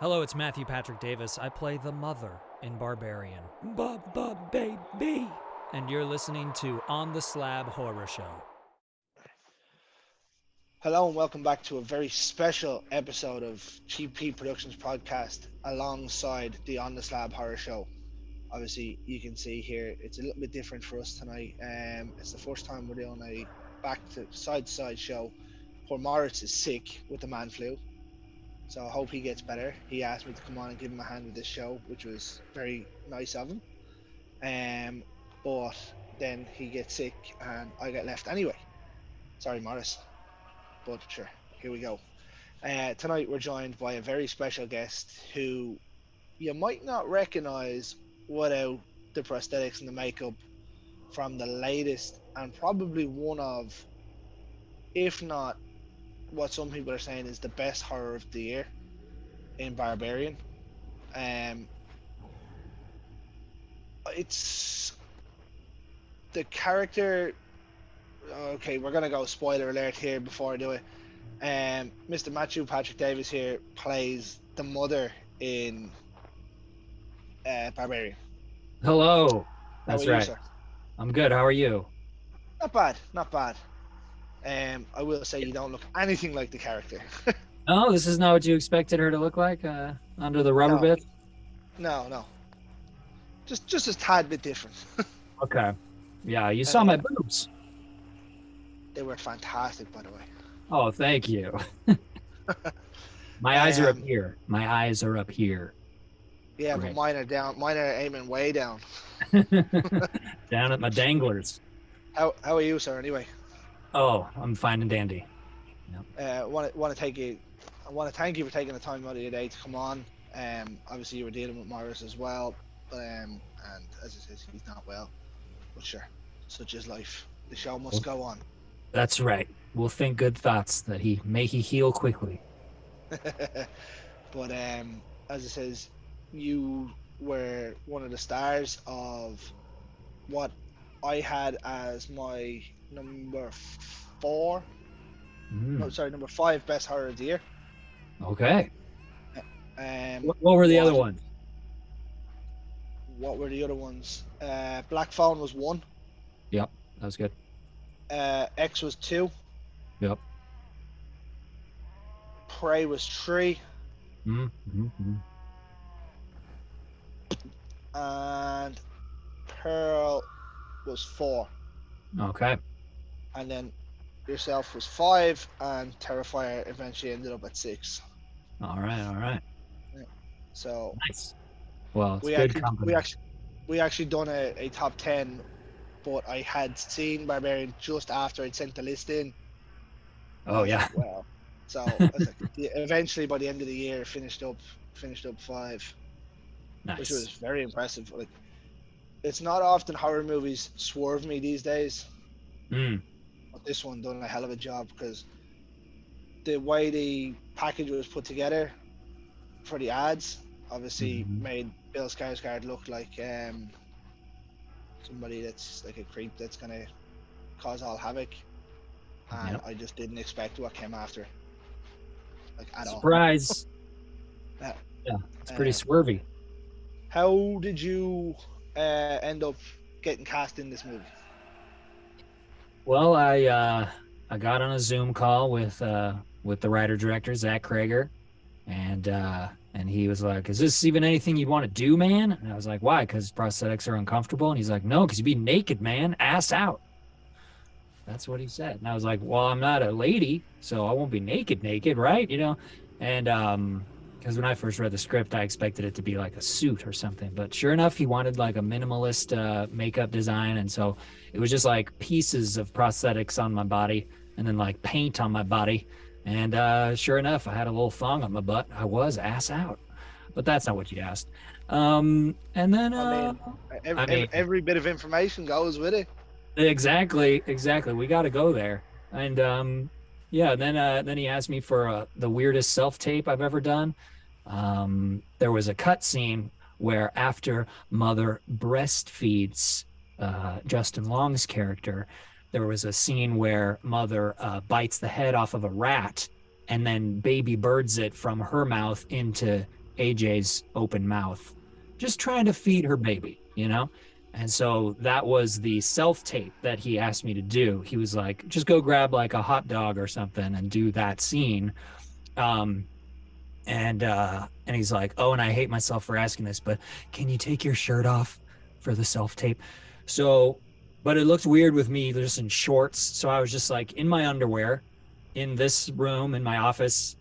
Hello, it's Matthew Patrick Davis. I play the mother in Barbarian. Baby. And you're listening to On the Slab Horror Show. Hello and welcome back to a very special episode of GP Productions podcast alongside the On the Slab Horror Show. Obviously, you can see here it's a little bit different for us tonight. It's the first time we're doing a back to side show. Poor Maurice is sick with the man flu, so I hope he gets better. He asked me to come on and give him a hand with this show, which was very nice of him. But then he gets sick and I get left anyway. Sorry, Maurice. But sure, here we go. Tonight we're joined by a very special guest who you might not recognize without the prosthetics and the makeup from the latest and probably one of, if not what some people are saying is the best horror of the year in Barbarian. It's the character. Okay, we're gonna go spoiler alert here before I do it. Mr. Matthew Patrick Davis here plays the mother in Barbarian. Hello. How That's are you, right. sir? I'm good. How are you? Not bad, not bad. I will say you don't look anything like the character. Oh, this is not what you expected her to look like under the rubber No. bit? No. Just a tad bit different. Okay. Yeah, you saw my boobs. They were fantastic, by the way. Oh, thank you. My eyes are up here. My eyes are up here. Yeah, Great. but mine are down. Mine are aiming way down. Down at my danglers. How are you, sir? Anyway, Oh, I'm fine and dandy. want to take you. I want to thank you for taking the time out of your day to come on. Obviously you were dealing with Maurice as well, and as I said, he's not well. But sure, such is life. The show must go on. That's right. We'll think good thoughts that he heal quickly. But as it says, you were one of the stars of what I had as my number four. Mm, No, sorry, number five best horror of the year. okay. What What were the other ones? were the other ones? Black Phone was one. Yep, that was good. X was two. Yep. Prey was three. Mm-hmm. And Pearl was four. Okay. And then yourself was five, and Terrifier eventually ended up at six. All right. So Nice. Well, it's we good actually company. we actually done a top 10, but I had seen Barbarian just after I'd sent the list in. Oh yeah. Well, so I was like, eventually by the end of the year finished up five, which was Nice. very impressive. Like, it's not often horror movies swerve me these days, Mm. but this one done a hell of a job because the way the package was put together for the ads obviously Mhm. made Bill Skarsgård look like somebody that's like a creep that's gonna cause all havoc, and Yep. I just didn't expect what came after, like at all. Surprise. Yeah. Yeah, it's pretty Um, swervy. How did you end up getting cast in this movie? Well, I got on a Zoom call with the writer director Zach Krager, and he was like, "Is this even anything you want to do, man?" And I was like, "Why? Because prosthetics are uncomfortable." And he's like, "No, because you'd be naked, man, ass out." That's what he said. And I was like, "Well, I'm not a lady, so I won't be naked, right? You know?" And because when I first read the script, I expected it to be like a suit or something. But sure enough, he wanted like a minimalist makeup design. And so it was just like pieces of prosthetics on my body and then like paint on my body. And sure enough, I had a little thong on my butt. I was ass out. But that's not what you asked. And then, I mean, every bit of information goes with it. exactly. We got to go there. And yeah, then he asked me for the weirdest self-tape I've ever done. There was a cut scene where after Mother breastfeeds Justin Long's character, there was a scene where Mother bites the head off of a rat and then baby birds it from her mouth AJ's open mouth, just trying to feed her baby, you know? And so that was the self tape that he asked me to do. He was like, just go grab like a hot dog or something and do that scene. Um, and he's like, oh, and I hate myself for asking this, but can you take your shirt off for the self tape? So, but it looked weird with me just in shorts. So I was just like in my underwear in this room in my office,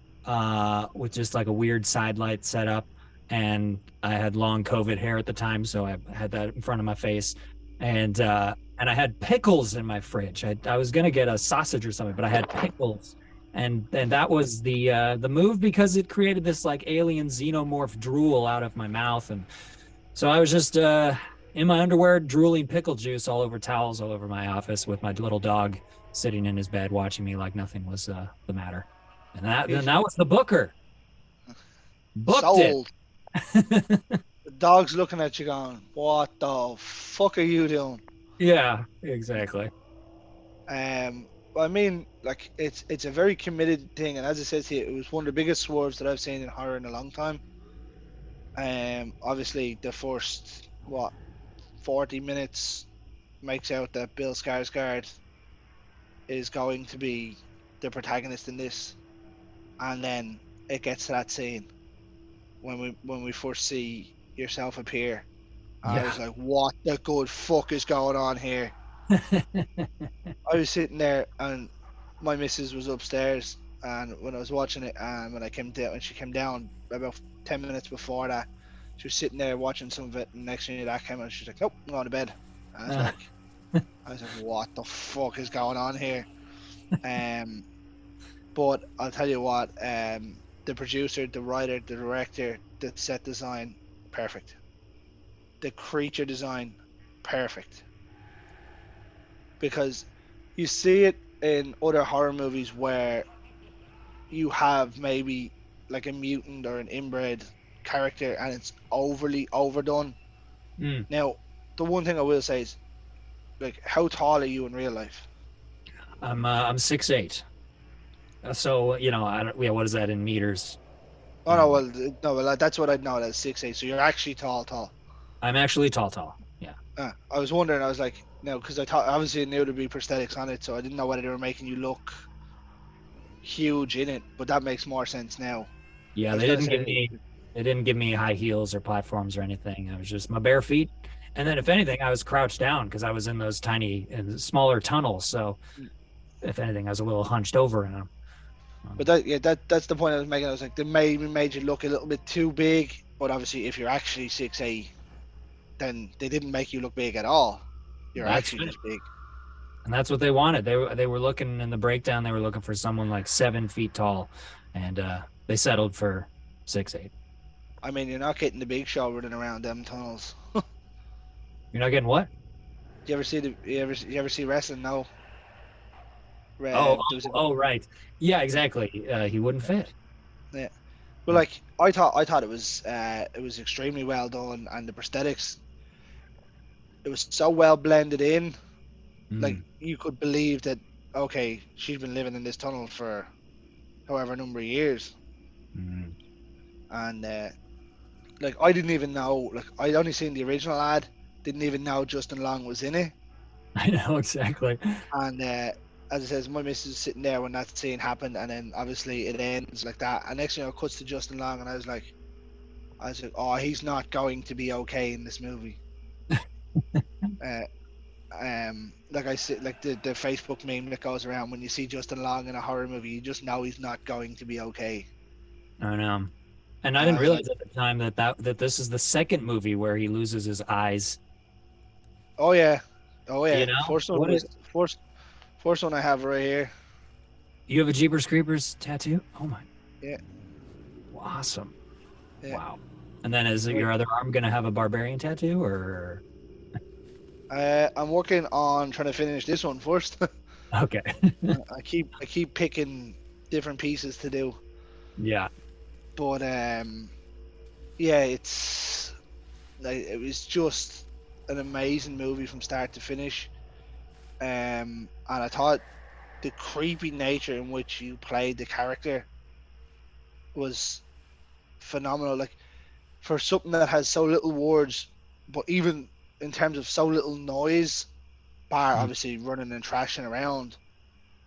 with just like a weird side light set up. And I had long COVID hair at the time, so I had that in front of my face. And I had pickles in my fridge. I was gonna get a sausage or something, but I had pickles, and that was the move because it created this like alien xenomorph drool out of my mouth. And so I was just in my underwear drooling pickle juice all over towels all over my office with my little dog sitting in his bed watching me like nothing was the matter. And that was the booker. Booked it. Sold. The dog's looking at you going, what the fuck are you doing? Yeah, exactly. I mean, like it's a very committed thing, and as I said to you, it was one of the biggest swerves that I've seen in horror in a long time. Obviously the first 40 minutes makes out that Bill Skarsgård is going to be the protagonist in this, and then it gets to that scene when we first see yourself appear. I was like, what the good fuck is going on here? I was sitting there and my missus was upstairs, and when I was watching it, when she came down about 10 minutes before that, she was sitting there watching some of it, and next thing that came out, she's like, nope, I'm going to bed. And I was like, what the fuck is going on here? But I'll tell you what, the producer, the writer, the director, the set design, perfect. The creature design, perfect. Because you see it in other horror movies where you have maybe like a mutant or an inbred character and it's overly overdone. Now, the one thing I will say is, like, how tall are you in real life? I'm 6'8". So you know, I don't. Yeah, what is that in meters? Oh no, well, that's what I'd know. That's 6'8". So you're actually tall. I'm actually tall. Yeah. I was wondering. I was like, no, because I thought obviously it knew there'd be prosthetics on it, so I didn't know whether they were making you look huge in it. But that makes more sense now. Yeah, they didn't give me high heels or platforms or anything. I was just my bare feet. And then if anything, I was crouched down because I was in those tiny and smaller tunnels. So if anything, I was a little hunched over in them. But that's the point I was making. I was like, they maybe made you look a little bit too big. But obviously, if you're actually 6'8", then they didn't make you look big at all. You're actually just big. And that's what they wanted. They were looking in the breakdown. They were looking for someone like 7 feet tall, and they settled for 6'8". I mean, you're not getting the big show running around them tunnels. You're not getting what? You ever see wrestling? No. Right. Yeah, exactly. He wouldn't fit. Yeah. Well, like I thought it was extremely well done, and the prosthetics, it was so well blended in. Like you could believe that, okay, she's been living in this tunnel for however number of years. And like I didn't even know, like I'd only seen the original ad, didn't even know Justin Long was in it. I know, exactly. And as it says, my missus was sitting there when that scene happened, and then obviously it ends like that, and next thing you know, it cuts to Justin Long, and I was like, oh, he's not going to be okay in this movie. Like I said, like the Facebook meme that goes around, when you see Justin Long in a horror movie, you just know he's not going to be okay. I know. And I didn't realize at the time that this is the second movie where he loses his eyes. Oh yeah. You know? First one I have right here. You have a Jeepers Creepers tattoo? Oh my. Yeah. Awesome. Yeah. Wow. And then is your other arm gonna have a barbarian tattoo, or? I'm working on trying to finish this one first. Okay. I keep picking different pieces to do. Yeah. But yeah, it's like it was just an amazing movie from start to finish. And I thought the creepy nature in which you played the character was phenomenal. Like for something that has so little words, but even in terms of so little noise, bar obviously running and trashing around,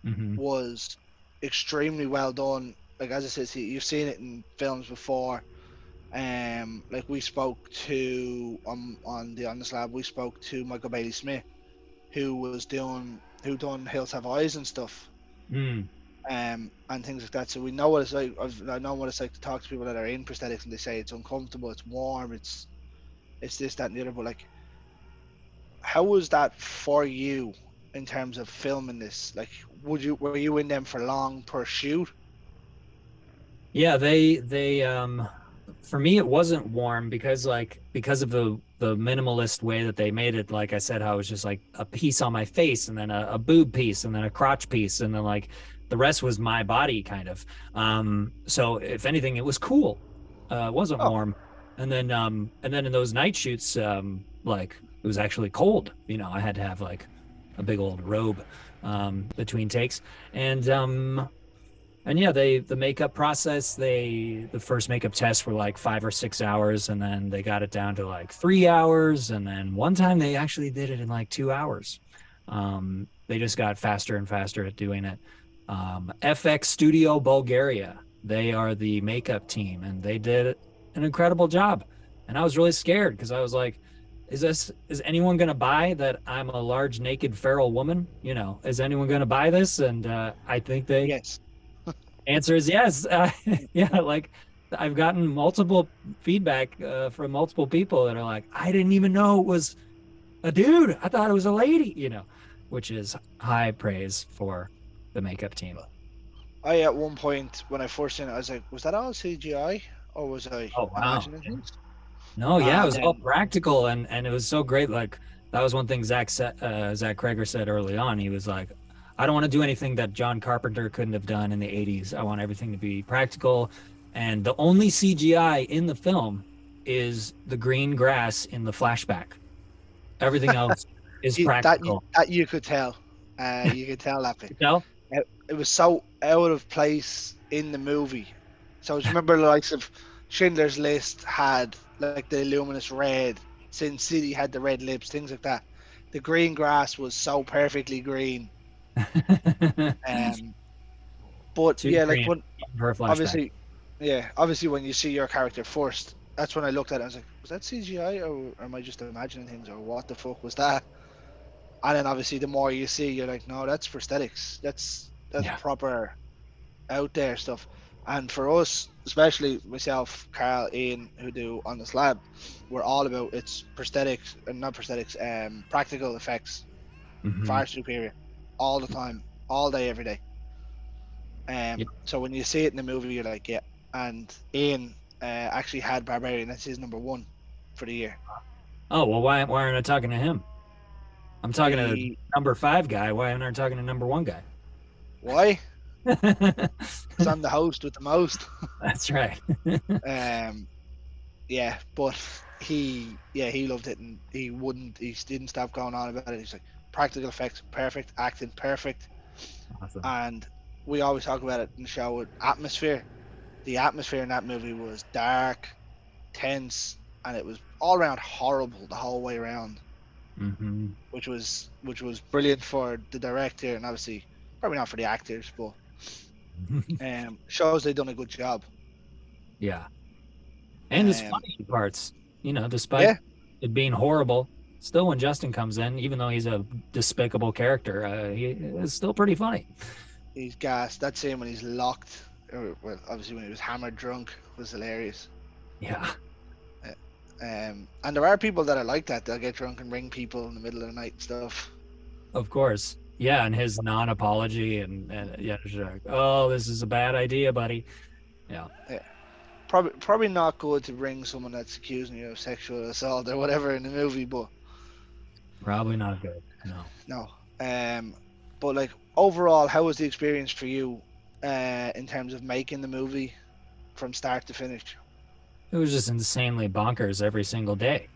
Mm-hmm. was extremely well done. Like as I said, see, you've seen it in films before. Like we spoke to on the Slab, we spoke to Michael Bailey Smith, who done Hills Have Eyes and stuff, Mm. and things like that. So we know what it's like. I know what it's like to talk to people that are in prosthetics, and they say it's uncomfortable, it's warm, it's this, that, and the other. But like, how was that for you in terms of filming this? Like, were you in them for long per shoot? Yeah, they for me it wasn't warm because of the minimalist way that they made it. Like I said, how it was just like a piece on my face and then a boob piece and then a crotch piece and then like the rest was my body kind of. So if anything, it was cool. It wasn't Oh, warm. And then in those night shoots, like it was actually cold. I had to have like a big old robe between takes. And yeah, the makeup process, the first makeup tests were like 5 or 6 hours, and then they got it down to like 3 hours, and then one time they actually did it in like 2 hours. They just got faster and faster at doing it. FX Studio Bulgaria, they are the makeup team, and they did an incredible job. And I was really scared because I was like, is anyone going to buy that I'm a large naked feral woman? Is anyone going to buy this? And I think they yes. Answer is yes. Yeah, like I've gotten multiple feedback from multiple people that are like, I didn't even know it was a dude. I thought it was a lady, which is high praise for the makeup team. I at one point when I first seen it, I was like, was that all CGI or was I Oh, wow. imagining things? No, yeah, it And was all then practical and it was so great. Like that was one thing Zach Kreger said early on. He was like, I don't want to do anything that John Carpenter couldn't have done in the 80s. I want everything to be practical. And the only CGI in the film is the green grass in the flashback. Everything else is practical. that you could tell, you could tell that bit. You know? It was so out of place in the movie. So do you remember the likes of Schindler's List had like the luminous red, Sin City had the red lips, things like that. The green grass was so perfectly green. Um, but Too yeah, like green when for a flashback. obviously, yeah, obviously when you see your character first, that's when I looked at it. I was like, was that CGI or am I just imagining things or what the fuck was that? And then obviously the more you see, you're like, no, that's prosthetics. That's Yeah. proper out there stuff. And for us, especially myself, Carl, Ian, who do on the slab, we're all about it's prosthetics and not prosthetics, practical effects, Mhm. far superior, all the time, all day, every day. Yeah. So when you see it in the movie, you're like, yeah. And Ian actually had Barbarian. That's his number one for the year. Oh, well, why aren't I talking to him? I'm talking to He number 5 guy. Why aren't I talking to number 1 guy? why? Because I'm the host with the most. That's right. um, yeah, but he loved it and he didn't stop going on about it. He's like practical effects perfect, acting perfect, Awesome. and we always talk about it in the show with atmosphere. The atmosphere in that movie was dark, tense, and it was all around horrible the whole way around, Hmm. which was brilliant for the director and obviously probably not for the actors, but shows they done a good job. Yeah. And it's Um, funny in parts, despite yeah, it being horrible. Still, when Justin comes in, even though he's a despicable character, he is still pretty funny. he's gassed. That scene when he's locked, or well, obviously when he was hammered drunk, was hilarious. Yeah, And there are people that are like that. They'll get drunk and ring people in the middle of the night and stuff. of course. Yeah, and his non-apology and yeah, just like, oh, this is a bad idea, buddy. Yeah, Yeah. Probably not good to ring someone that's accusing you of sexual assault or whatever in the movie, but probably not good. No. no. But like overall, how was the experience for you, in terms of making the movie from start to finish? It was just insanely bonkers every single day.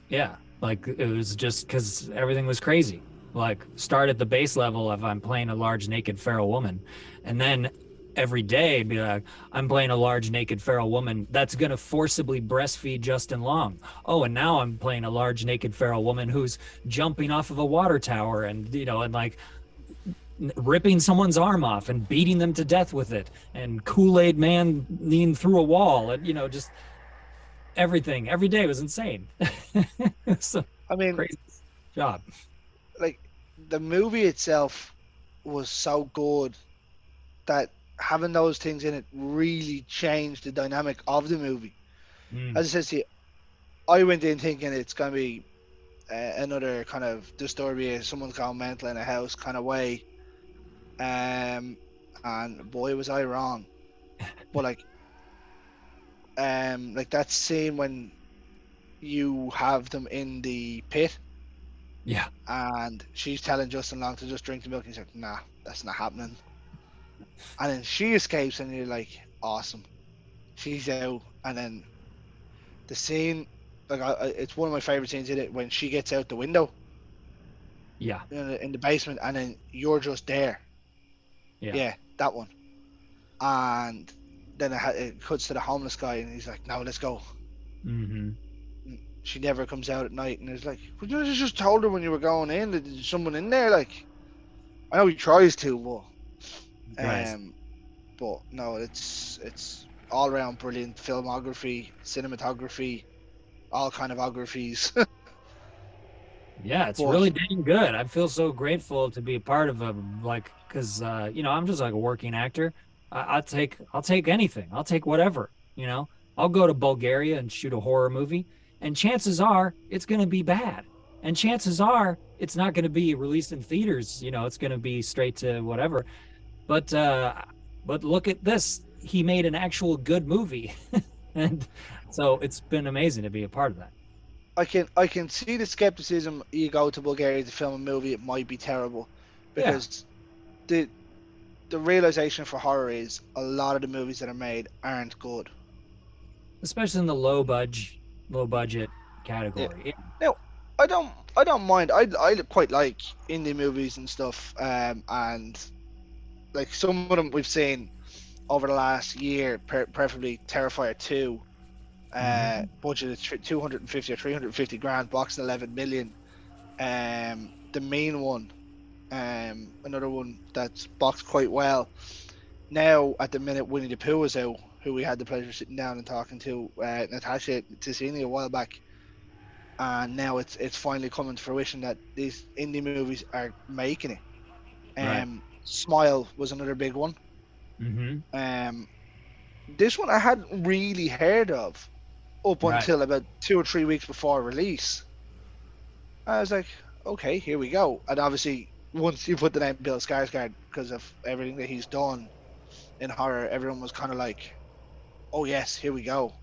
Yeah, like it was just because everything was crazy. Like start at the base level of I'm playing a large naked feral woman, and then every day, be like, I'm playing a large naked feral woman that's going to forcibly breastfeed Justin Long. Oh, and now I'm playing a large naked feral woman who's jumping off of a water tower and, and like ripping someone's arm off and beating them to death with it, and Kool-Aid man kneeing through a wall, and, just everything every day was insane. So I mean, crazy job. like the movie itself was so good that having those things in it really changed the dynamic of the movie. Mm, As I said to you, I went in thinking it's gonna be another kind of disturbia, someone's gone mental in a house kind of way, and boy was I wrong. But like that scene when you have them in the pit yeah. and she's telling Justin Long to just drink the milk, and he's like, nah, that's not happening. And then she escapes, and you're like, awesome. She's out, and then the scene, like it's one of my favorite scenes in it when she gets out the window Yeah. in the basement, and then you're just there. Yeah. Yeah, that one. And then it cuts to the homeless guy, and he's like, "No, let's go." Mm-hmm. She never comes out at night, and it's like, "Would you just told her when you were going in that there's someone in there?" Like, I know he tries to, Right. um, but no, it's all around brilliant filmography, cinematography, all kind of ographies. Yeah, it's But really dang good. I feel so grateful to be a part of because I'm just like a working actor. I'll take anything. I'll take whatever. I'll go to Bulgaria and shoot a horror movie, and chances are it's going to be bad, and chances are it's not going to be released in theaters. It's going to be straight to whatever. But look at this. He made an actual good movie, and so it's been amazing to be a part of that. I can see the skepticism. You go to Bulgaria to film a movie, it might be terrible, Yeah. because the the realization for horror is a lot of the movies that are made aren't good. Especially in the low budget Yeah. category. Yeah. Now, I don't mind. I quite like indie movies and stuff. And like some of them we've seen over the last year, preferably Terrifier 2, Hmm. budget of 250 or 350 grand, boxing 11 million. The main one, another one that's boxed quite well. Now, at the minute, Winnie the Pooh is out, who we had the pleasure of sitting down and talking to, Natasha Ticini, a while back, and now it's finally coming to fruition that these indie movies are making it. Right. Smile was another big one. Hmm. Um, this one I hadn't really heard of up Right. until about 2 or 3 weeks before release. I was like, okay, here we go. And obviously, once you put the name Bill Skarsgård, because of everything that he's done in horror, everyone was kind of like, oh yes, here we go.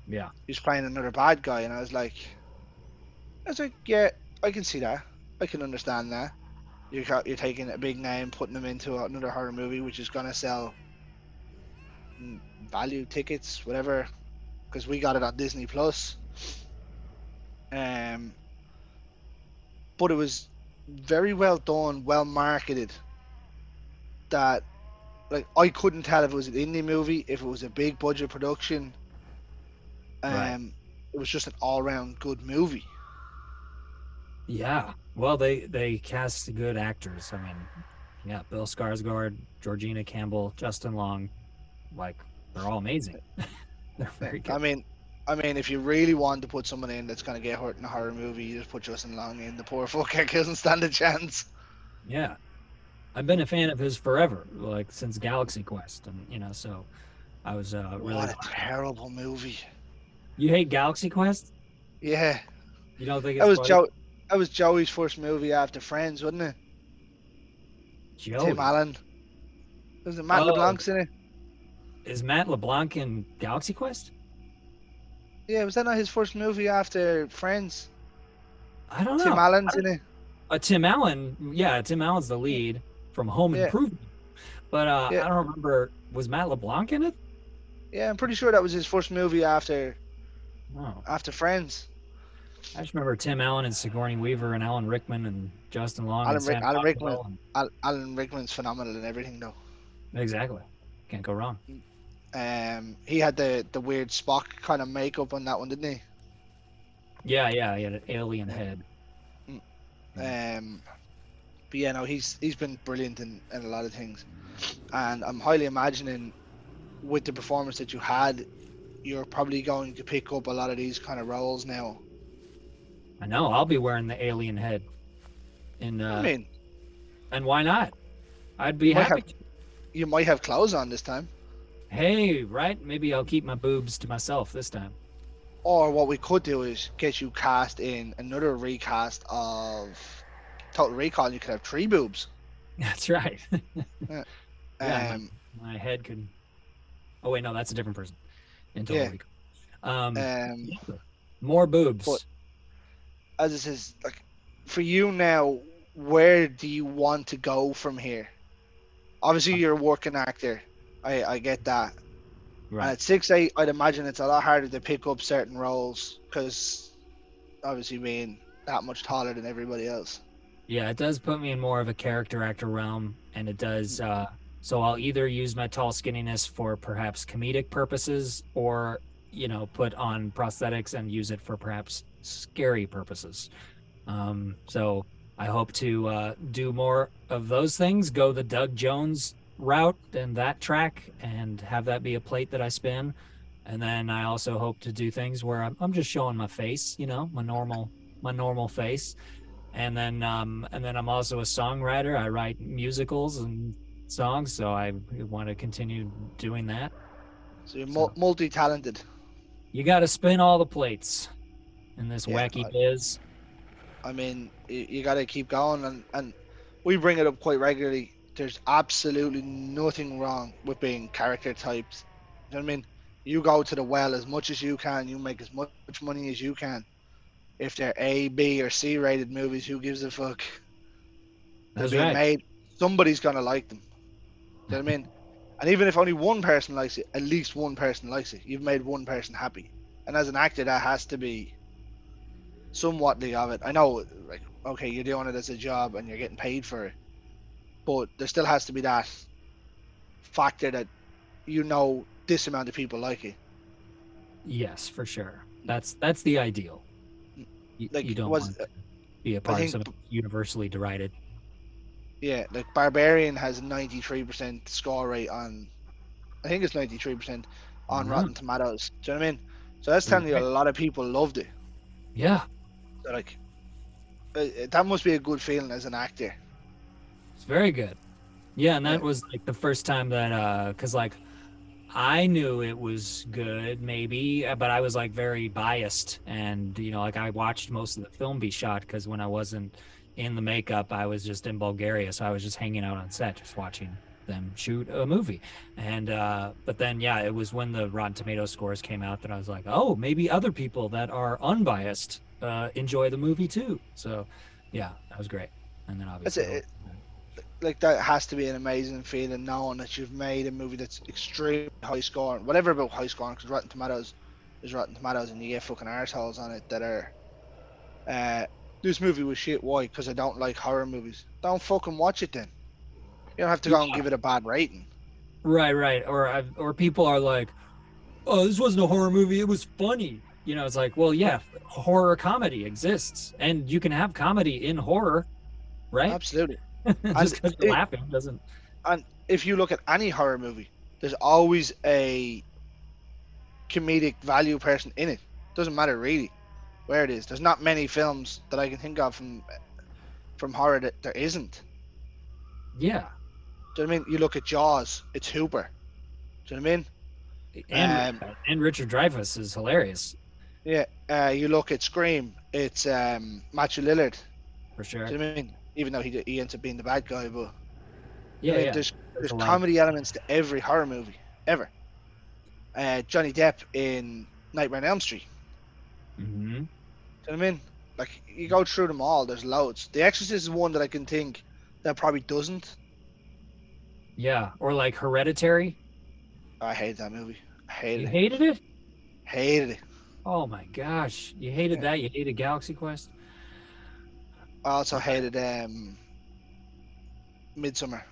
Yeah. He's playing another bad guy, and I was like, yeah, I can see that. I can understand that. You're taking a big name, putting them into another horror movie, which is gonna sell value tickets, whatever, because we got it on Disney Plus. Um, but it was very well done, well marketed. That like I couldn't tell if it was an indie movie, if it was a big budget production. Right. Um, it was just an all round good movie. Yeah. Well, they cast good actors. I mean, yeah, Bill Skarsgård, Georgina Campbell, Justin Long, like they're all amazing. They're Yeah, very good. I mean, if you really want to put someone in that's gonna get hurt in a horror movie, you just put Justin Long in. The poor fucker doesn't stand a chance. Yeah. I've been a fan of his forever, like since Galaxy Quest, and so I was really What a glad. terrible movie. You hate Galaxy Quest? Yeah, You don't think that it's was funny? Joe. That was Joey's first movie after Friends, wasn't it? Tim Joey. Allen. Was it Matt Oh, LeBlanc's in it? is Matt LeBlanc in Galaxy Quest? Yeah, was that not his first movie after Friends? I don't Tim know. Allen's in it. Tim Allen, yeah, Tim Allen's the lead from Home Yeah, Improvement. But yeah, I don't remember. Was Matt LeBlanc in it? yeah. I'm pretty sure that was his first movie after No, after Friends. I just remember Tim Allen and Sigourney Weaver and Alan Rickman and Justin Long and Alan Rick, Sam Alan Rickman, Rockwell. And, Alan Rickman's phenomenal in everything though. exactly. Can't go wrong. He had the weird Spock kind of makeup on that one, didn't he? Yeah, yeah, he had an alien head. Um, but yeah, no, he's been brilliant in a lot of things, and I'm highly imagining with the performance that you had, you're probably going to pick up a lot of these kind of roles now. I know. I'll be wearing the alien head, I mean, and why not? I'd you be might happy have to. clothes on this time, Hey, right? Maybe I'll keep my boobs to myself this time. or what we could do is get you cast in another recast of Total Recall. And you could have 3 boobs. That's right. Yeah. Yeah, Um, my head could. Oh wait, no, that's a different person. In Total yeah. Recall. Um, Yeah, more but boobs. as it says, like for you now, where do you want to go from here? Obviously, you're a working actor. I get that. And Right. at 6'8", I'd imagine it's a lot harder to pick up certain roles because obviously being that much taller than everybody else. Yeah, it does put me in more of a character actor realm, and it does. So I'll either use my tall skinniness for perhaps comedic purposes, or put on prosthetics and use it for perhaps scary purposes. So I hope to do more of those things, go the Doug Jones route and that track, and have that be a plate that I spin. And then I also hope to do things where I'm just showing my face, my normal face. And then I'm also a songwriter. I write musicals and songs, so I want to continue doing that. So you're So multi-talented. you got to spin all the plates in this Yeah, wacky biz. I mean, you got to keep going, and we bring it up quite regularly. There's absolutely nothing wrong with being character types. You know what I mean? You go to the well as much as you can. You make as much money as you can. If they're A, B, or C rated movies, who gives a fuck? They're That's being right. made. Somebody's gonna like them. Do you know what I mean? And even if only one person likes it, at least one person likes it. You've made one person happy. And as an actor, that has to be somewhatly of it. I know, like, okay, you're doing it as a job and you're getting paid for it, but there still has to be that factor that this amount of people like it. Yes, for sure. That's the ideal. You Like don't was want to be a I part of think something universally derided. yeah, like Barbarian has a 93% score rate on. I think it's 93% on Uh-huh. Rotten Tomatoes. Do you know what I mean? So that's Very telling you a great. lot of people loved it. Yeah, So like that must be a good feeling as an actor. it's very good. Yeah, and Yeah. that was like the first time that because like I knew it was good, maybe, but I was like very biased. And, like I watched most of the film be shot because when I wasn't in the makeup, I was just in Bulgaria. So I was just hanging out on set, just watching them shoot a movie. But then, yeah, it was when the Rotten Tomato scores came out that I was like, oh, maybe other people that are unbiased enjoy the movie too. So, yeah, that was great. And then That's obviously, it. Like that has to be an amazing feeling knowing that you've made a movie that's extremely high scoring. Whatever about high scoring, because Rotten Tomatoes is Rotten Tomatoes, and you get fucking arseholes on it that are, uh, this movie was shit. Why? Because I don't like horror movies. Don't fucking watch it then. You don't have to go and yeah, give it a bad rating. right, right. Or people are like, oh, this wasn't a horror movie. It was funny. It's like, well, yeah, horror comedy exists, and you can have comedy in horror, right? Absolutely. Just And because you're laughing doesn't. if you look at any horror movie, there's always a comedic value person in it. Doesn't matter really where it is. There's not many films that I can think of from horror that there isn't. Yeah, Do you know what I mean? You look at Jaws, it's Hooper. Do you know what I mean? and Um, and Richard Dreyfuss is hilarious yeah. You look at Scream, it's Matthew Lillard. for Do sure. you know what I mean? Even though he ends up being the bad guy, but I Yeah, mean, yeah. There's there's a lot of. comedy elements to every horror movie ever. Johnny Depp in Nightmare on Elm Street. Mhm. Do you know what I mean? Like you go through them all, there's loads. The Exorcist is one that I can think that probably doesn't. Yeah, or like Hereditary. I hate that movie. I hated You it. hated it? Hated it. Oh my gosh, you hated Yeah. that. You hated Galaxy Quest. I also Okay. hated Midsummer.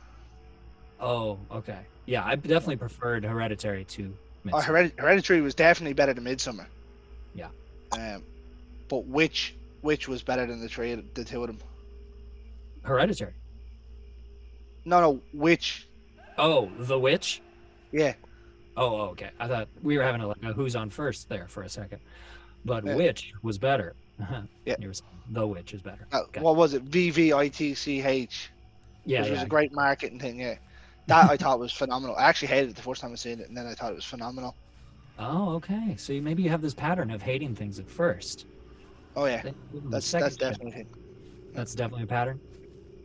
Oh, okay. Yeah, I definitely preferred Hereditary to Oh, Midsummer. Hereditary was definitely better than Midsummer. Yeah. But which was better than the two of them? Hereditary. No, which? Oh, The Witch. Yeah, Okay. I thought we were having a who's on first there for a second, but yeah, Witch was better. yeah. You were saying The Witch is better. Gotcha. What was it? VVITCH, Yeah, which was yeah. a great marketing thing. Yeah, that I thought was phenomenal. I actually hated it the first time I seen it, and then I thought it was phenomenal. Oh, okay. So maybe you have this pattern of hating things at first, Oh yeah, then give them a that's second chance. definitely a thing. Yeah. That's definitely a pattern.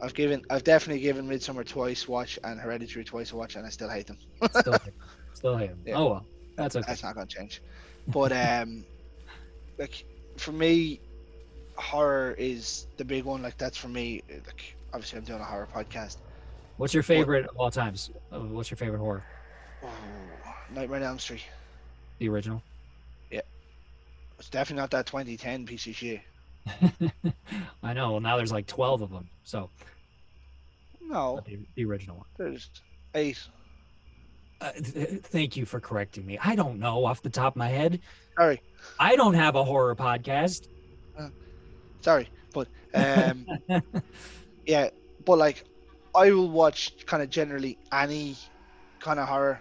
I've definitely given Midsummer twice watch and Hereditary twice a watch, and I still hate them. Still hate, still hate them. Yeah, Oh well, that's okay. that's not gonna change. But like for me, horror is the big one. Like that's for me. Like obviously, I'm doing a horror podcast. What's your But favorite of all times? What's your favorite horror? oh, Nightmare on Elm Street. The original. Yeah, it's definitely not that 2010 piece of shit. I know. Well, now there's like 12 of them. So No, but the original one. there's 8. Thank you for correcting me. I don't know off the top of my head. Sorry, I don't have a horror podcast. sorry, but yeah, but like I will watch kind of generally any kind of horror.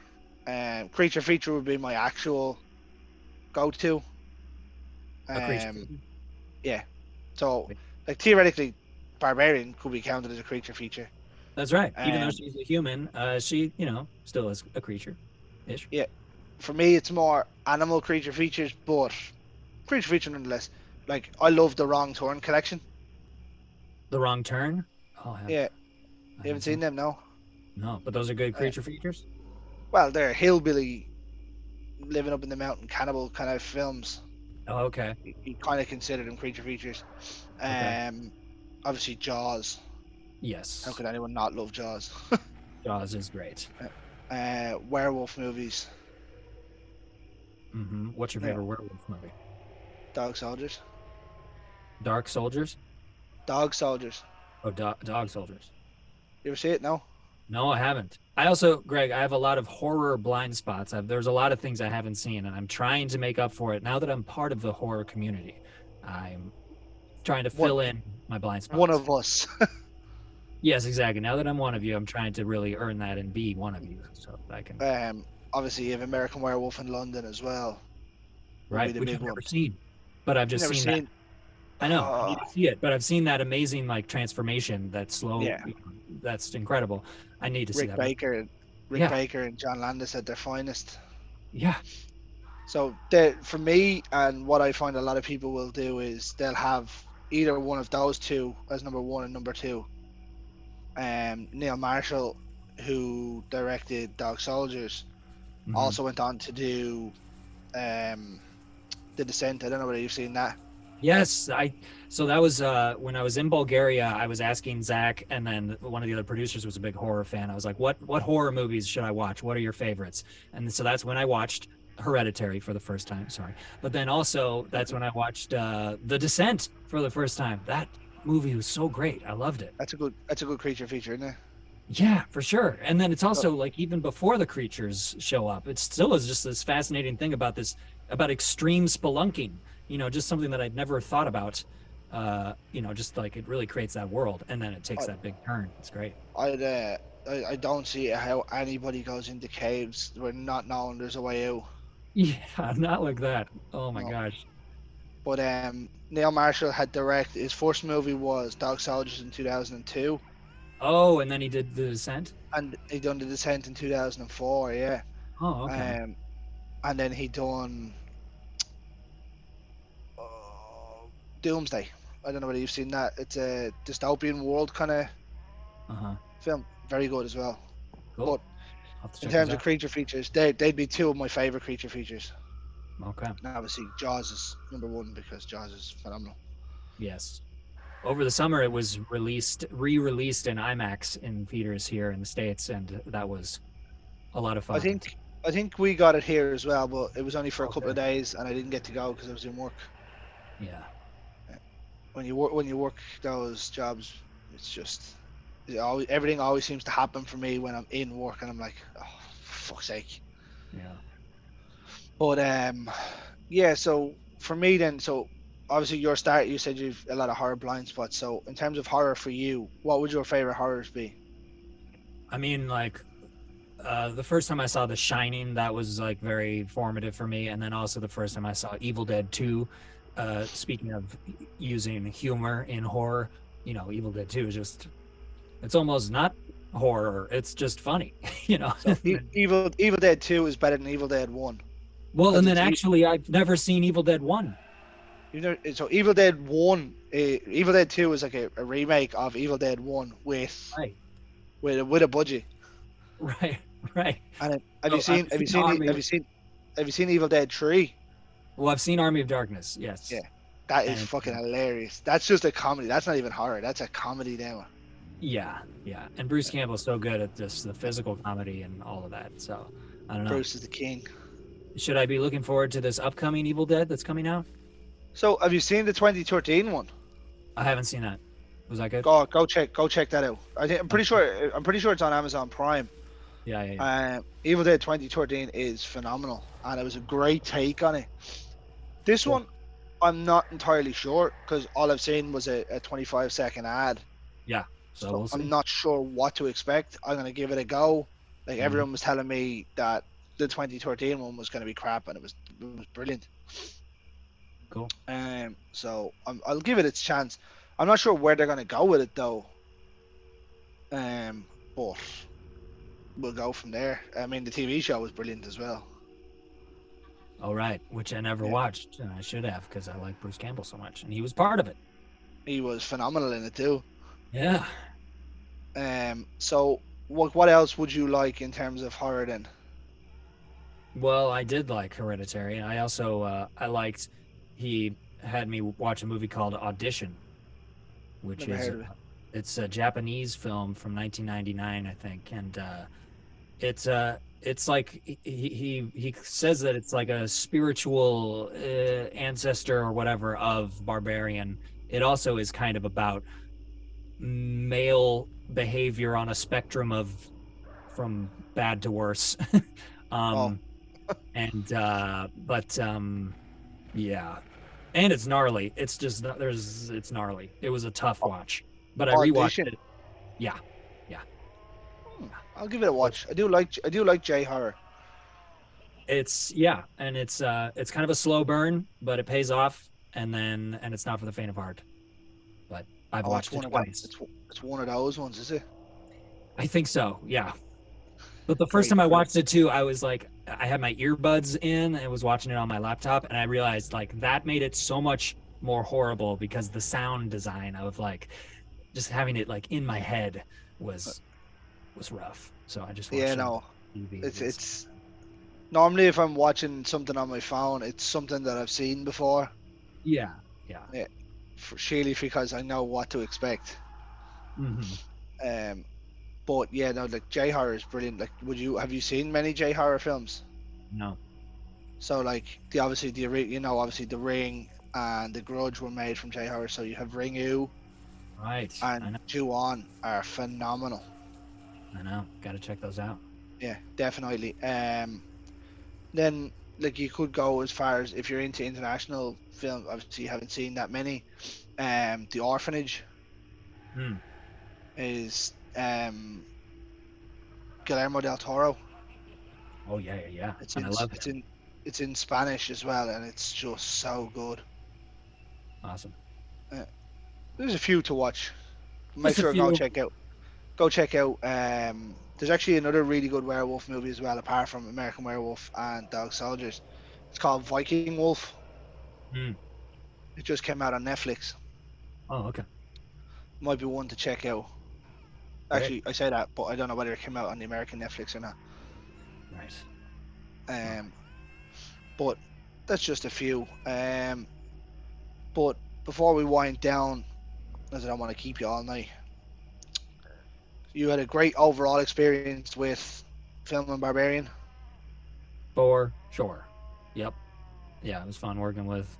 Creature feature would be my actual go-to. A creature. Yeah. So like theoretically, Barbarian could be counted as a creature feature. That's right. Even though Um, she's a human, she, still is a creature ish. yeah. For me, it's more animal creature features, but creature feature nonetheless. Like I love the Wrong Turn collection. The Wrong Turn. Oh, Yeah, I you haven't seen haven't them, no? No, but those are good Uh, creature features. well, they're hillbilly living up in the mountain cannibal kind of films. Oh, okay. You kind of consider them creature features. Okay. Obviously Jaws. How Yes. could anyone not love Jaws? Jaws is great. Werewolf movies. What's your Yeah, favorite werewolf movie? Dog Soldiers. Dark Soldiers? Dog Soldiers. Oh, Dog Soldiers. You ever see it? No. No, I haven't. I also, Greg, I have a lot of horror blind spots. There's a lot of things I haven't seen, and I'm trying to make up for it now that I'm part of the horror community. I'm trying to One fill in my blind one spots. of us. Yes, exactly. Now that I'm one of you, I'm trying to really earn that and be one of you, so that I can. Obviously you have American Werewolf in London as well. Would be Right, the which big I've one. never seen, but I've You just never seen that. seen? I know I need Oh, to see it, but I've seen that amazing like transformation, that slow. yeah. That's incredible. I need to see Rick that. Baker, Rick Yeah, Baker and John Landis at their finest. yeah. So for me, and what I find a lot of people will do is they'll have either one of those two as number one and number two. Neil Marshall, who directed Dog Soldiers, Mhm. also went on to do The Descent. I don't know whether you've seen that. Yes, so that was when I was in Bulgaria, I was asking Zach, and then one of the other producers was a big horror fan. I was like, what horror movies should I watch? What are your favorites? And so that's when I watched Hereditary for the first time. Sorry. But then also that's when I watched The Descent for the first time. That movie was so great. I loved it. That's a good creature feature, isn't it? Yeah, for sure. And then it's also like even before the creatures show up, it still is just this fascinating thing about extreme spelunking. Just something that I'd never thought about. Just like it really creates that world, and then it takes that big turn. It's great. I don't see how anybody goes into caves where not knowing there's a way out. Yeah, not like that. Oh my No. gosh. But Neil Marshall had direct his first movie was Dog Soldiers in 2002, Oh, and then he did The Descent. and he done The Descent in 2004. Yeah. Oh, okay. And then he done uh, Doomsday. I don't know whether you've seen that. It's a dystopian world kind of Uh-huh. film. Very good as well. Cool. But I'll have to in check terms those of creature features, they'd be two of my favorite creature features. out. Okay. And obviously, Jaws is number one because Jaws is phenomenal. Yes. Over the summer, it was re-released in IMAX in theaters here in the States, and that was a lot of fun. I think we got it here as well, but it was only for a couple of Okay. days, and I didn't get to go because I was in work. Yeah. When you work those jobs, it's just everything always seems to happen for me when I'm in work, and I'm like, oh, for fuck's sake. Yeah. But yeah. So for me then, so obviously your start, you said you've a lot of horror blind spots. So in terms of horror for you, what would your favorite horrors be? I mean, like, the first time I saw The Shining, that was like very formative for me, and then also the first time I saw Evil Dead 2. Speaking of using humor in horror, you know, Evil Dead 2 is just, it's almost not horror, it's just funny, you know. So Evil Dead 2 is better than Evil Dead 1 Well, because and then actually, I've never seen Evil Dead 1. so Evil Dead 1, Evil Dead 2 is like a remake of Evil Dead 1 with Right, with a budget. right, right. And So I've seen Army of, have you seen Evil Dead 3? well, I've seen Army of Darkness, yes. Yeah. That is And fucking hilarious. That's just a comedy. That's not even horror. That's a comedy now. yeah, yeah. And Bruce Campbell's so good at just the physical comedy and all of that. So I don't know. Bruce is the king. Should I be looking forward to this upcoming Evil Dead that's coming out? So have you seen the 2013 one? I haven't seen that. Was that good? Go check that out. I'm pretty sure it's on Amazon Prime. Yeah, yeah, yeah. Evil Dead 2013 is phenomenal, and it was a great take on it. This Cool. one, I'm not entirely sure because all I've seen was a 25-second ad. Yeah. So So we'll see. I'm not sure what to expect. I'm gonna give it a go. Like Mhm. everyone was telling me that the 2013 one was gonna be crap, and it was brilliant. Cool. So I'll give it its chance. I'm not sure where they're gonna go with it though. But we'll go from there. I mean, the TV show was brilliant as well. All right, which I never Yeah. watched, and I should have because I like Bruce Campbell so much, and he was part of it. He was phenomenal in it too. Yeah. So what else would you like in terms of horror then? Well, I did like Hereditary, and I also I liked. He had me watch a movie called Audition, which Never is heard of it. it's a Japanese film from 1999, I think, and it's like he says that it's like a spiritual ancestor or whatever of Barbarian. It also is kind of about male behavior on a spectrum of from bad to worse. Oh. And but yeah, and it's gnarly. It's just it's gnarly. It was a tough watch, but I rewatched Audition. it. Yeah, I'll give it a watch. I do like J horror. it's and it's kind of a slow burn, but it pays off, and it's not for the faint of heart. But I've Oh, it's watched it one of twice. it's one of those ones, is it? I think so. Yeah. But the first Great, time I great. watched it too, I was like, I had my earbuds in and was watching it on my laptop, and I realized like that made it so much more horrible because the sound design of like just having it like in my head was rough. So I just watched Yeah, it on no. TV. It's normally if I'm watching something on my phone, it's something that I've seen before. yeah. Surely because I know what to expect. Hmm. But yeah, no, like J horror is brilliant. Like, have you seen many J horror films? No. So like obviously the Ring and The Grudge were made from J horror. So you have Ring U Right. I and know. Ju-On are phenomenal. I know. Got to check those out. Yeah, definitely. Then like you could go as far as if you're into international film. Obviously, you haven't seen that many. The Orphanage Hmm. is Guillermo del Toro. Oh yeah. It's And in I love it's it. in it's in Spanish as well, and it's just so good. Awesome. There's a few to watch. Make Just a sure few. go check out. There's actually another really good werewolf movie as well, apart from American Werewolf and Dog Soldiers. It's called Viking Wolf. Hmm. It just came out on Netflix. Oh, okay. Might be one to check out. Great. Actually, I say that, but I don't know whether it came out on the American Netflix or not. Nice. But that's just a few. But before we wind down, as I don't want to keep you all night, you had a great overall experience with filming Barbarian. For sure. Yep. Yeah, it was fun working with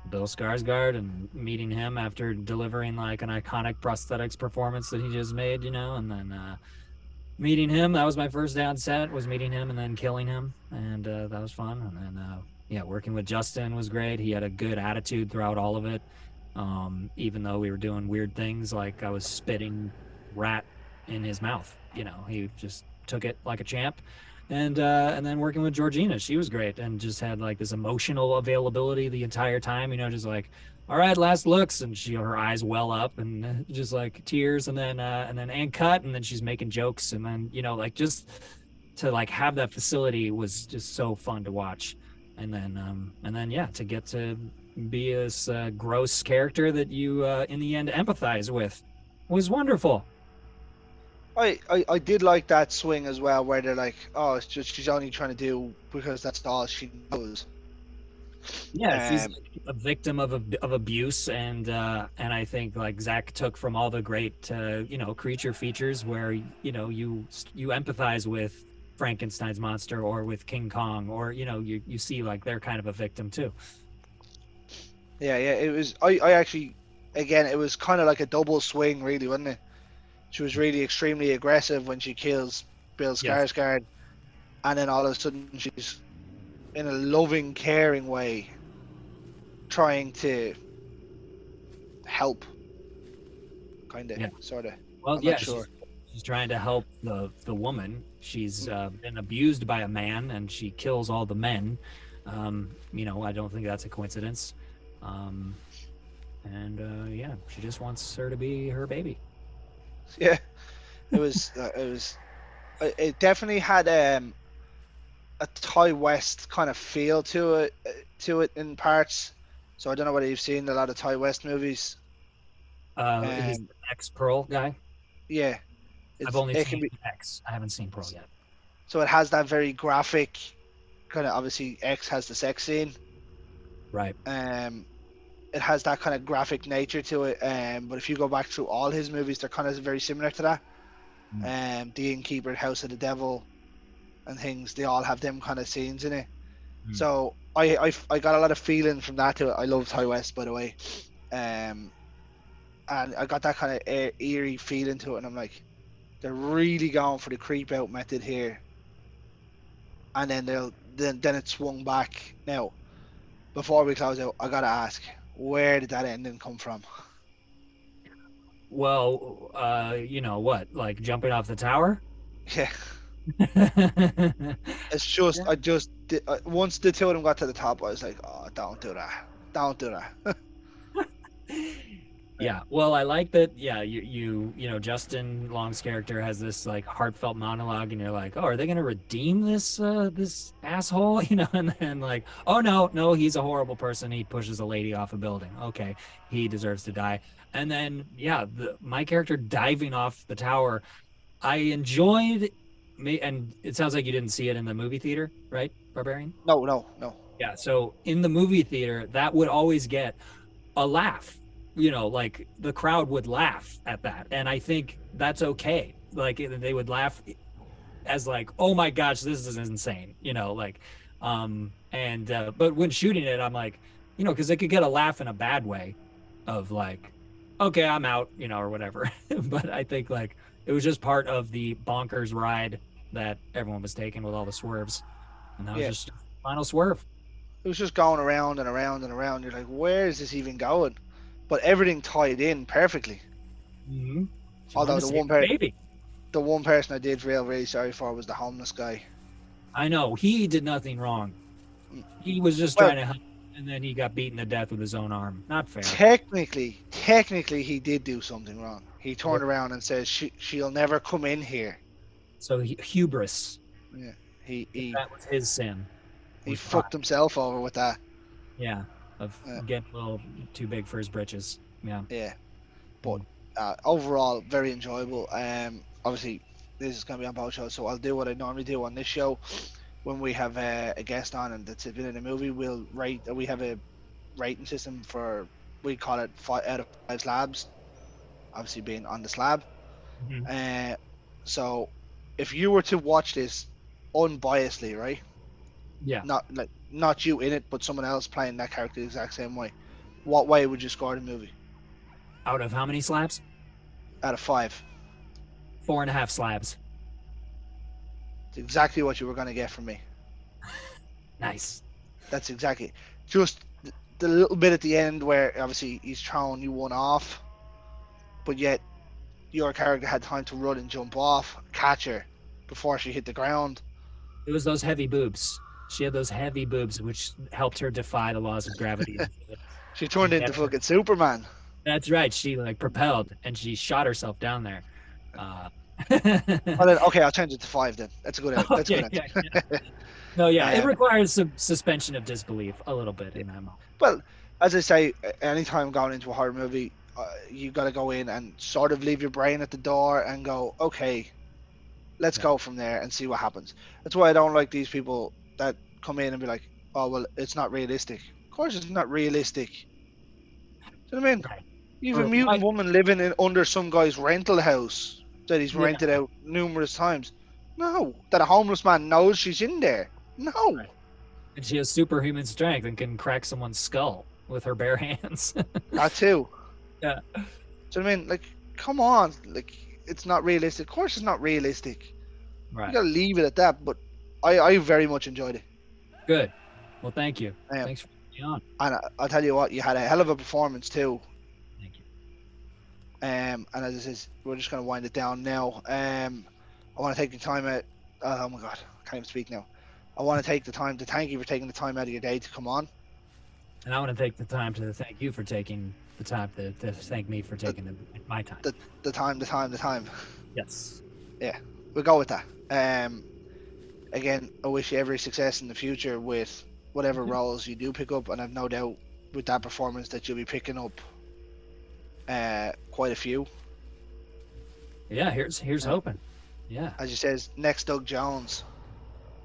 Bill Skarsgård and meeting him after delivering like an iconic prosthetics performance that he just made, and then meeting him. That was my first day on set, was meeting him and then killing him, and that was fun. And then yeah, working with Justin was great. He had a good attitude throughout all of it, even though we were doing weird things like I was spitting rat in his mouth. He just took it like a champ. And then working with Georgina, she was great and just had like this emotional availability the entire time. Just like, all right, last looks, and her eyes well up and just like tears, and cut, and then she's making jokes, and then like just to like have that facility was just so fun to watch. And then yeah, to get to be this gross character that you in the end empathize with was wonderful. I did like that swing as well, where they're like, oh, it's just she's only trying to do because that's all she knows. Yeah, she's a victim of abuse, and I think like Zach took from all the great creature features where you empathize with Frankenstein's monster or with King Kong, or you see like they're kind of a victim too. Yeah, it was. I actually, again, it was kind of like a double swing, really, wasn't it? She was really extremely aggressive when she kills Bill Yes. Skarsgård, and then all of a sudden she's in a loving, caring way trying to help, kind of, Yeah. sort of. Well, I'm yeah, not sure. she's trying to help the woman. She's been abused by a man, and she kills all the men. I don't think that's a coincidence. And yeah, she just wants her to be her baby. Yeah, it was. It was. It definitely had a Thai West kind of feel to it in parts. So I don't know whether you've seen a lot of Thai West movies. He's Um, the ex-Pearl guy. yeah, I've only it can seen be. X. I haven't seen Pearl yet. So it has that very graphic kind of. Obviously, X has the sex scene. Right. Um, it has that kind of graphic nature to it. But if you go back through all his movies, they're kind of very similar to that. Mm. The Innkeeper, House of the Devil, and things. They all have them kind of scenes in it. Mm. So I got a lot of feeling from that to it. I love Thai West, by the way. And I got that kind of eerie feeling to it, and I'm like, they're really going for the creep out method here. And then it swung back. Now, before we close out, I gotta ask, where did that ending come from? Well, what? Like jumping off the tower? Yeah, it's just Yeah. once the two of them got to the top, I was like, oh, don't do that, don't do that. Yeah. Well, I like that. Yeah, Justin Long's character has this like heartfelt monologue, and you're like, oh, are they gonna redeem this asshole? And then like, oh no, he's a horrible person. He pushes a lady off a building. Okay, he deserves to die. And then yeah, my character diving off the tower, I enjoyed me, and it sounds like you didn't see it in the movie theater, right, Barbarian? No, no, no. Yeah. So in the movie theater, that would always get a laugh. Like the crowd would laugh at that, and I think that's okay. Like they would laugh as like, oh my gosh, this is insane. But when shooting it, I'm like, because it could get a laugh in a bad way, of like, okay, I'm out, or whatever. But I think like it was just part of the bonkers ride that everyone was taking with all the swerves, and that was Yeah, just final swerve. it was just going around and around and around. You're like, where is this even going? But everything tied in perfectly. Mm-hmm. She wanted Although to save the baby. the one person I did feel really sorry for was the homeless guy. I know he did nothing wrong. He was just Well, trying to help, and then he got beaten to death with his own arm. Not fair. technically, he did do something wrong. He turned What? around and says, she'll never come in here." So hubris. Yeah, he That was his sin. he Was fucked pride. himself over with that. Yeah, of Uh, getting a little too big for his britches. Yeah. yeah, but Mm. overall, very enjoyable. Obviously, this is gonna be on both shows, so I'll do what I normally do on this show. When we have a guest on and that's been in a movie, we'll rate. We have a rating system for, we call it 5 out of 5 slabs. Obviously, being on the slab. Mhm. Uh, so if you were to watch this unbiasedly, right? Yeah. Not you in it, but someone else playing that character the exact same way. What way would you score the movie? Out of how many slabs? Out of 5. 4.5 slabs. It's exactly what you were going to get from me. Nice. That's exactly. Just the little bit at the end where obviously he's throwing you one off, but yet your character had time to run and jump off, catch her before she hit the ground. It was those heavy boobs. She had those heavy boobs, which helped her defy the laws of gravity. She turned And into kept her- fucking Superman. That's right. She like propelled and she shot herself down there. Oh, then, okay, I'll change it to 5 then. That's a good. Oh, That's a good yeah, answer. yeah. No, yeah, it Um, requires some suspension of disbelief a little bit in that moment. well, as I say, anytime going into a horror movie, you got to go in and sort of leave your brain at the door and go, okay, let's Yeah. go from there and see what happens. That's why I don't like these people that come in and be like, oh, well, it's not realistic. Of course, it's not realistic. Do you know what I mean? Right. You have Or a mutant woman living under some guy's rental house that he's Yeah. rented out numerous times. No, that a homeless man knows she's in there. No. Right. And she has superhuman strength and can crack someone's skull with her bare hands. That too. Yeah. Do you know what I mean? Like, come on. Like, it's not realistic. Of course, it's not realistic. Right. You gotta leave it at that. But I very much enjoyed it. Good. Well, thank you. Yeah. Thanks for being on. And I'll tell you what, you had a hell of a performance too. Thank you. And as I says, we're just gonna wind it down now. I want to take the time out. Oh my god, I can't even speak now. I want to take the time to thank you for taking the time out of your day to come on. And I want to take the time to thank you for taking the time to thank me for taking my time. The time. Yes. We'll go with that. Again, I wish you every success in the future with whatever Mhm. roles you do pick up, and I've no doubt with that performance that you'll be picking up quite a few. Yeah, here's Yeah. hoping. Yeah, As you says, next Doug Jones.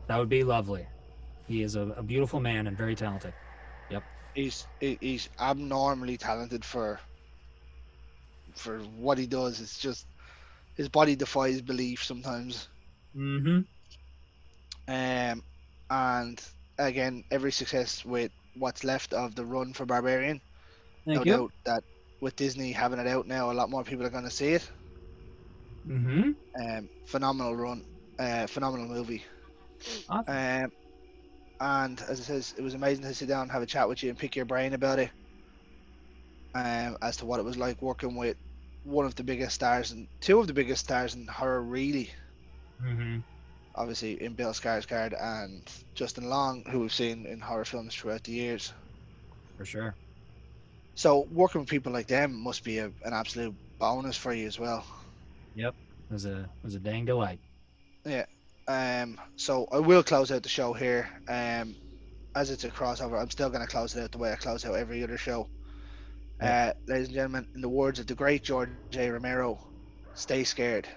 that would be lovely. He is a beautiful man and very talented. He's abnormally talented for what he does. It's just his body defies belief sometimes. Mm-hmm. And again, every success with what's left of the run for Barbarian. Thank No you. doubt that with Disney having it out now, a lot more people are going to see it. Mm-hmm. Phenomenal run, phenomenal movie. Awesome. And as it says, it was amazing to sit down and have a chat with you and pick your brain about it. As to what it was like working with one of the biggest stars and two of the biggest stars in horror, really. Mm-hmm. Obviously, in Bill Skarsgård and Justin Long, who we've seen in horror films throughout the years. For sure. So working with people like them must be an absolute bonus for you as well. Yep. It was a dang delight. Yeah. So I will close out the show here. As it's a crossover, I'm still going to close it out the way I close out every other show. Yeah. Ladies and gentlemen, in the words of the great George A. Romero, stay scared.